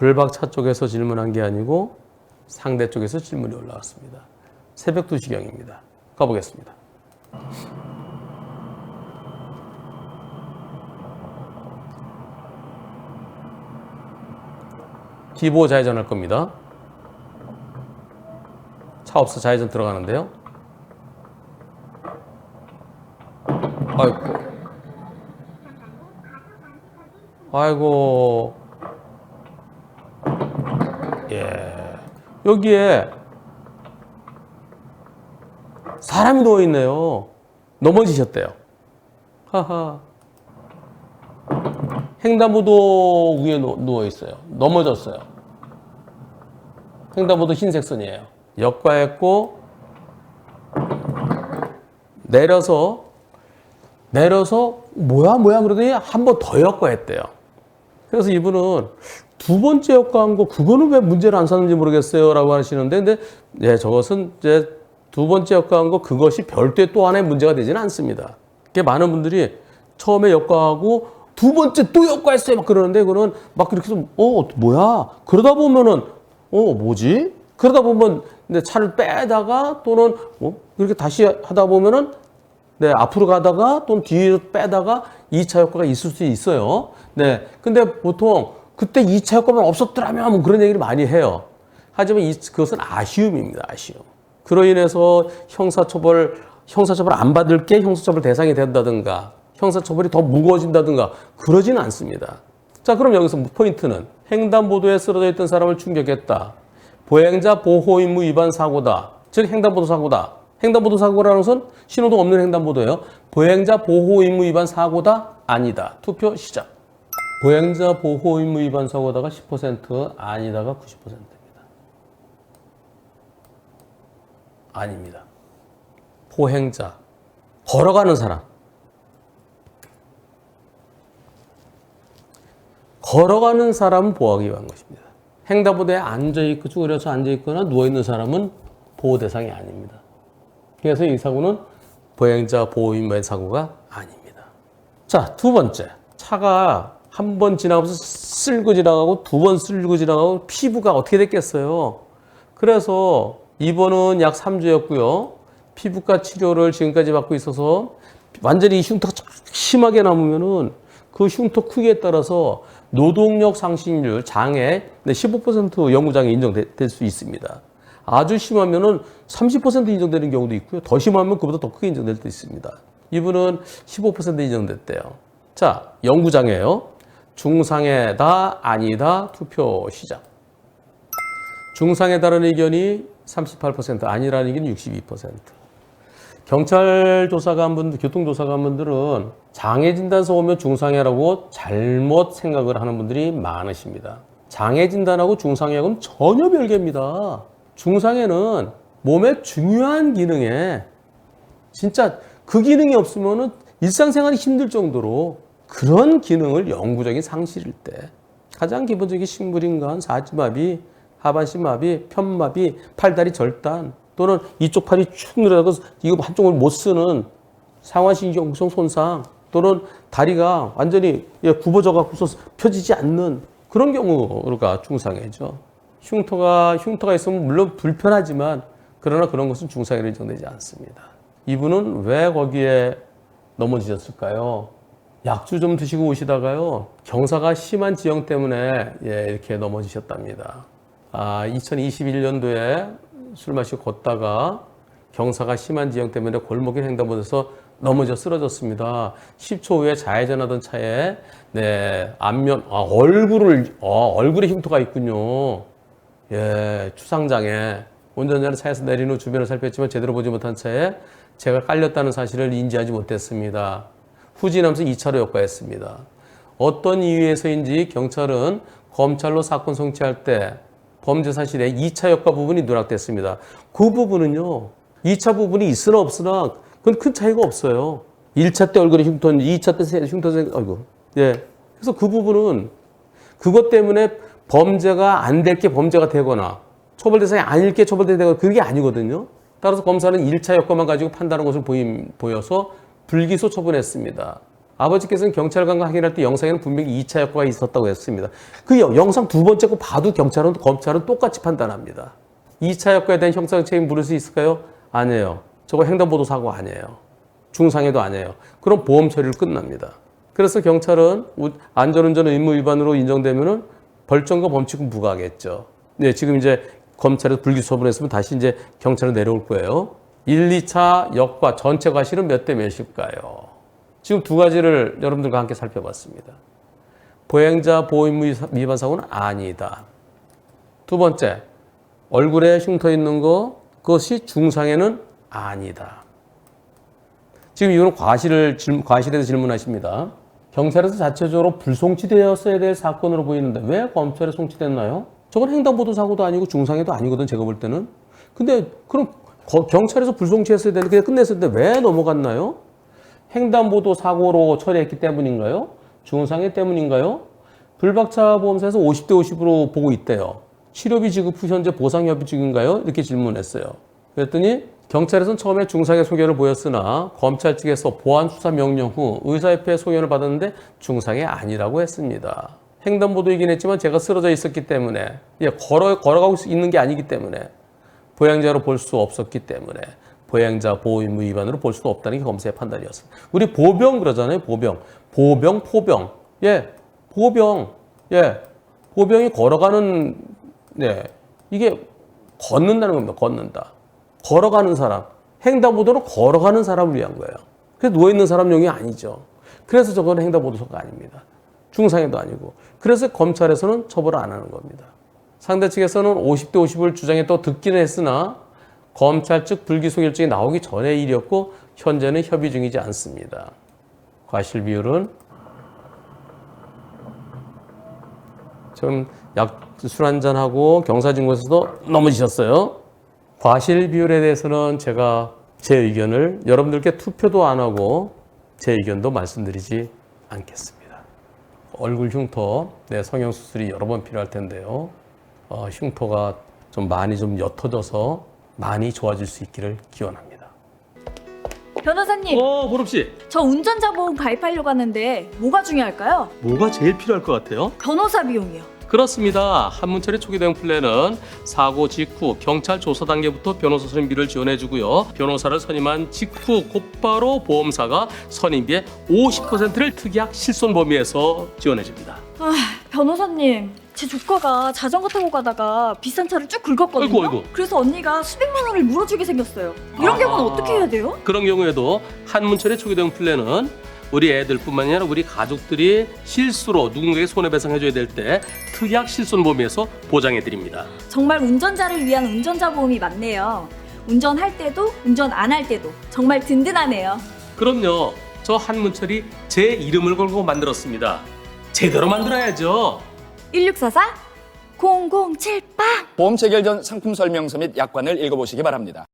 불박차 쪽에서 질문한 게 아니고 상대 쪽에서 질문이 올라왔습니다. 새벽 2시경입니다. 가보겠습니다. 기보 좌회전 할 겁니다. 차 없어 좌회전 들어가는데요. 아이고. 아이고. 예. 여기에 사람이 누워있네요. 넘어지셨대요. 하하. 횡단보도 위에 누워있어요. 넘어졌어요. 횡단보도 흰색 선이에요. 역과했고, 내려서 뭐야 그러더니 한 번 더 역과했대요. 그래서 이분은 두 번째 역과한 거 그거는 왜 문제를 안 삼는지 모르겠어요 라고 하시는데, 근데 네, 저것은 이제 두 번째 역과한 거 그것이 별도의 또 하나의 문제가 되지는 않습니다. 많은 분들이 처음에 역과하고 두 번째 또 역과했어요 막 그러는데, 이거는 막 그렇게 해서 뭐야 그러다 보면은 뭐지? 그러다 보면 근데 차를 빼다가 또는 이렇게 다시 하다 보면은 네, 앞으로 가다가 또는 뒤로 빼다가 2차 효과가 있을 수 있어요. 네. 근데 보통 그때 2차 효과만 없었더라면 뭐 그런 얘기를 많이 해요. 하지만 그것은 아쉬움입니다. 아쉬움. 그로 인해서 형사처벌 안 받을 게 형사처벌 대상이 된다든가 형사처벌이 더 무거워진다든가 그러지는 않습니다. 자, 그럼 여기서 포인트는 횡단보도에 쓰러져 있던 사람을 충격했다. 보행자 보호 의무 위반 사고다. 즉 횡단보도 사고다. 횡단보도 사고라는 것은 신호등 없는 횡단보도예요. 보행자 보호 의무 위반 사고다. 아니다. 투표 시작. 보행자 보호 의무 위반 사고다가 10%, 아니다가 90%입니다. 아닙니다. 보행자, 걸어가는 사람. 걸어가는 사람은 보호하기 위한 것입니다. 횡단보도에 앉아있고 쭈그려서 앉아있거나 누워있는 사람은 보호 대상이 아닙니다. 그래서 이 사고는 보행자 보호 의무 위반 사고가 아닙니다. 자, 두 번째. 차가 한 번 지나가면서 쓸고 지나가고 두 번 쓸고 지나가고 피부가 어떻게 됐겠어요? 그래서 입원은 약 3주였고요. 피부과 치료를 지금까지 받고 있어서 완전히 흉터가 심하게 남으면은 그 흉터 크기에 따라서 노동력 상실률 장애 15% 영구장애 인정될 수 있습니다. 아주 심하면은 30% 인정되는 경우도 있고요. 더 심하면 그보다 더 크게 인정될 수 있습니다. 이분은 15% 인정됐대요. 자, 영구장애요. 중상해다, 아니다, 투표 시작. 중상해다라는 의견이 38%, 아니라는 의견이 62%. 경찰 조사관분들, 교통조사관분들은 장애진단서 오면 중상해라고 잘못 생각을 하는 분들이 많으십니다. 장애진단하고 중상해하고는 전혀 별개입니다. 중상해는 몸의 중요한 기능에 진짜 그 기능이 없으면 일상생활이 힘들 정도로 그런 기능을 영구적인 상실일 때 가장 기본적인 식물인간, 사지마비, 하반신마비, 편마비, 팔다리 절단 또는 이쪽 팔이 축 늘어나서 이거 한쪽을 못 쓰는 상완신경 구성 손상 또는 다리가 완전히 굽어져 갖고서 펴지지 않는 그런 경우가 중상해죠. 흉터가 있으면 물론 불편하지만 그러나 그런 것은 중상해로 인정되지 않습니다. 이분은 왜 거기에 넘어지셨을까요? 약주 좀 드시고 오시다가요. 경사가 심한 지형 때문에 이렇게 넘어지셨답니다. 2021년도에 술 마시고 걷다가 경사가 심한 지형 때문에 골목에 횡단보도에서 넘어져 쓰러졌습니다. 10초 후에 좌회전하던 차에 앞면 얼굴에 흉터가 있군요. 추상장애. 운전자는 차에서 내린 후 주변을 살폈지만 제대로 보지 못한 차에 제가 깔렸다는 사실을 인지하지 못했습니다. 후진하면서 2차로 역과했습니다. 어떤 이유에서인지 경찰은 검찰로 사건 송치할 때 범죄 사실에 2차 역과 부분이 누락됐습니다. 그 부분은요. 2차 부분이 있으나 없으나 그건 큰 차이가 없어요. 1차 때 얼굴에 흉터, 2차 때 흉터 그래서 그 부분은 그것 때문에 범죄가 안 될 게 범죄가 되거나 처벌 대상이 아닐 게 처벌되거나 그게 아니거든요. 따라서 검사는 1차 역과만 가지고 판단하는 것을 보여서 불기소 처분했습니다. 아버지께서는 경찰관과 확인할 때 영상에는 분명히 2차 효과가 있었다고 했습니다. 그 영상 두 번째 거 봐도 검찰은 똑같이 판단합니다. 2차 효과에 대한 형사적 책임 물을 수 있을까요? 아니에요. 저거 횡단보도 사고 아니에요. 중상해도 아니에요. 그럼 보험 처리를 끝납니다. 그래서 경찰은 안전운전 의무 위반으로 인정되면은 벌점과 범칙은 부과하겠죠. 네, 지금 이제 검찰에서 불기소 처분했으면 다시 이제 경찰은 내려올 거예요. 1, 2차 역과 전체 과실은 몇 대 몇일까요? 지금 두 가지를 여러분들과 함께 살펴봤습니다. 보행자 보호의무 위반 사고는 아니다. 두 번째, 얼굴에 흉터 있는 거 그것이 중상해는 아니다. 지금 이거는 과실에 대해서 질문하십니다. 경찰에서 자체적으로 불송치되었어야 될 사건으로 보이는데 왜 검찰에 송치됐나요? 저건 횡단보도 사고도 아니고 중상해도 아니거든, 제가 볼 때는. 근데 그럼 경찰에서 불송치했어야 되는데 그냥 끝냈을 때 왜 넘어갔나요? 횡단보도 사고로 처리했기 때문인가요? 중상해 때문인가요? 불박차 보험사에서 50대 50으로 보고 있대요. 치료비 지급 후 현재 보상협의 중인가요? 이렇게 질문했어요. 그랬더니 경찰에서는 처음에 중상해 소견을 보였으나 검찰 측에서 보안 수사 명령 후 의사협회 소견을 받았는데 중상해 아니라고 했습니다. 횡단보도이긴 했지만 제가 쓰러져 있었기 때문에 걸어가고 있는 게 아니기 때문에 보행자로 볼 수 없었기 때문에 보행자 보호의무 위반으로 볼 수도 없다는 게 검사의 판단이었습니다. 우리 보병 그러잖아요. 보병, 포병. 보병이 걸어가는, 이게 걷는다는 겁니다. 걷는다. 걸어가는 사람. 횡단보도로 걸어가는 사람을 위한 거예요. 그래서 누워있는 사람용이 아니죠. 그래서 저건 횡단보도서가 아닙니다. 중상해도 아니고. 그래서 검찰에서는 처벌을 안 하는 겁니다. 상대 측에서는 50대 50을 주장해 또 듣기는 했으나 검찰 측 불기소 결정이 나오기 전의 일이었고 현재는 협의 중이지 않습니다. 과실 비율은 지금 술 한잔하고 경사진구에서도 넘어지셨어요. 과실 비율에 대해서는 제가 제 의견을 여러분들께 투표도 안 하고 제 의견도 말씀드리지 않겠습니다. 얼굴 흉터, 성형수술이 여러 번 필요할 텐데요. 흉터가 좀 많이 좀 옅어져서 많이 좋아질 수 있기를 기원합니다. 변호사님, 보름씨. 저 운전자 보험 가입하려고 하는데 뭐가 중요할까요? 뭐가 제일 필요할 것 같아요? 변호사 비용이요. 그렇습니다. 한문철의 초기 대응 플랜은 사고 직후 경찰 조사 단계부터 변호사 선임비를 지원해주고요. 변호사를 선임한 직후 곧바로 보험사가 선임비의 50%를 특약 실손 범위에서 지원해줍니다. 변호사님, 제 조카가 자전거 타고 가다가 비싼 차를 쭉 긁었거든요. 아이고. 그래서 언니가 수백만 원을 물어주게 생겼어요. 이런 경우는 어떻게 해야 돼요? 그런 경우에도 한문철의 초기 대응 플랜은 우리 애들뿐만 아니라 우리 가족들이 실수로 누군가에게 손해배상해줘야 될 때 특약 실손 범위에서 보장해드립니다. 정말 운전자를 위한 운전자 보험이 맞네요. 운전할 때도 운전 안 할 때도 정말 든든하네요. 그럼요. 저 한문철이 제 이름을 걸고 만들었습니다. 제대로 만들어야죠. 1644 0078 보험 체결 전 상품 설명서 및 약관을 읽어보시기 바랍니다.